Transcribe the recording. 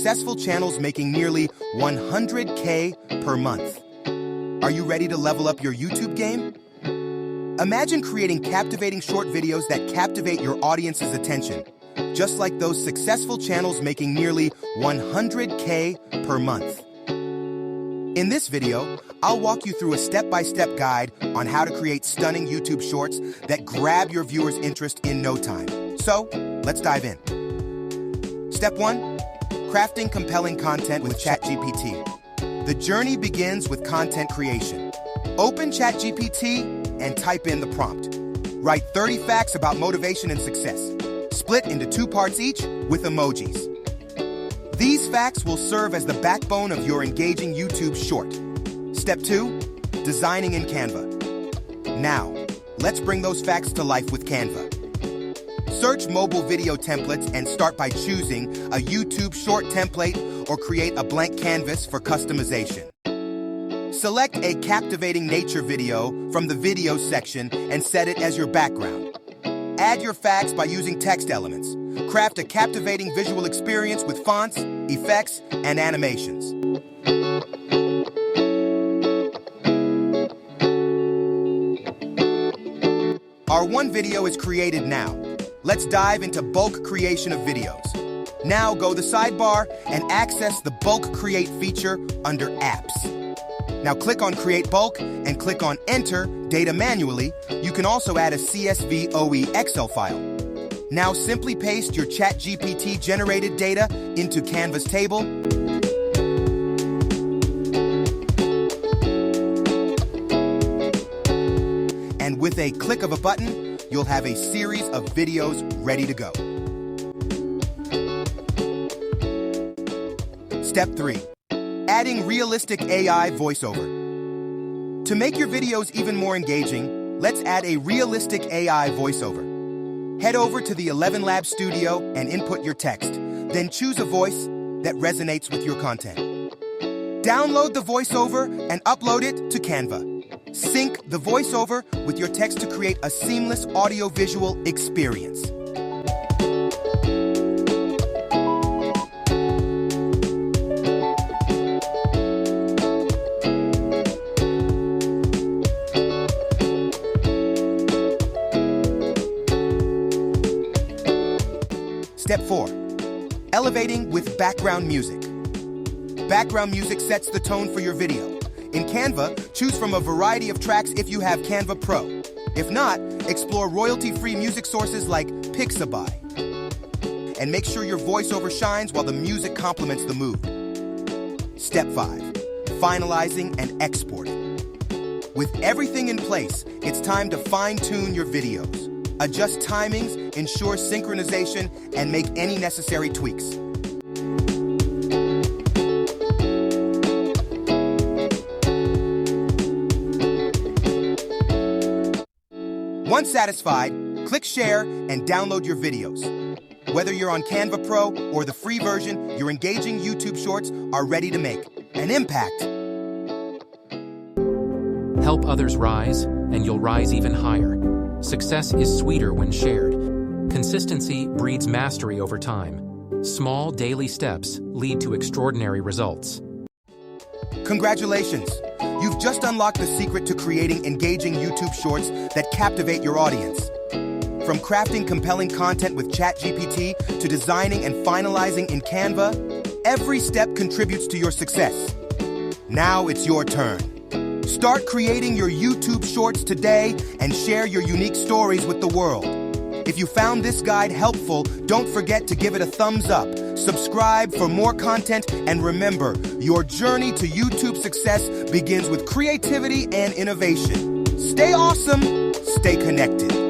successful channels making nearly 100K per month. Are you ready to level up your YouTube game? Imagine creating captivating short videos that captivate your audience's attention, just like those successful channels making nearly 100K per month. In this video, I'll walk you through a step-by-step guide on how to create stunning YouTube shorts that grab your viewers' interest in no time. So, let's dive in. Step 1. Crafting compelling content with ChatGPT. The journey begins with content creation. Open ChatGPT and type in the prompt. Write 30 facts about motivation and success, split into 2 parts each with emojis. These facts will serve as the backbone of your engaging YouTube short. Step 2. Designing in Canva. Now, let's bring those facts to life with Canva. Search mobile video templates and start by choosing a YouTube short template or create a blank canvas for customization. Select a captivating nature video from the video section and set it as your background. Add your facts by using text elements. Craft a captivating visual experience with fonts, effects, and animations. Our one video is created now. Let's dive into bulk creation of videos. Now go to the sidebar and access the bulk create feature under apps. Now click on create bulk and click on enter data manually. You can also add a CSV OE Excel file. Now simply paste your ChatGPT generated data into Canva's table. And with a click of a button, you'll have a series of videos ready to go. Step 3. Adding realistic AI voiceover. To make your videos even more engaging, let's add a realistic AI voiceover. Head over to the 11 Labs studio and input your text. Then choose a voice that resonates with your content. Download the voiceover and upload it to Canva. Sync the voiceover with your text to create a seamless audio-visual experience. Step 4. Elevating with background music. Background music sets the tone for your video. In Canva, choose from a variety of tracks if you have Canva Pro. If not, explore royalty-free music sources like Pixabay. And make sure your voiceover shines while the music complements the mood. Step 5. Finalizing and exporting. With everything in place, it's time to fine-tune your videos. Adjust timings, ensure synchronization, and make any necessary tweaks. Once satisfied, click share and download your videos. Whether you're on Canva Pro or the free version, your engaging YouTube shorts are ready to make an impact. Help others rise, and you'll rise even higher. Success is sweeter when shared. Consistency breeds mastery over time. Small daily steps lead to extraordinary results. Congratulations! You've just unlocked the secret to creating engaging YouTube shorts that captivate your audience. From crafting compelling content with ChatGPT to designing and finalizing in Canva, every step contributes to your success. Now it's your turn. Start creating your YouTube shorts today and share your unique stories with the world. If you found this guide helpful, don't forget to give it a thumbs up, subscribe for more content, and remember, your journey to YouTube success begins with creativity and innovation. Stay awesome, stay connected.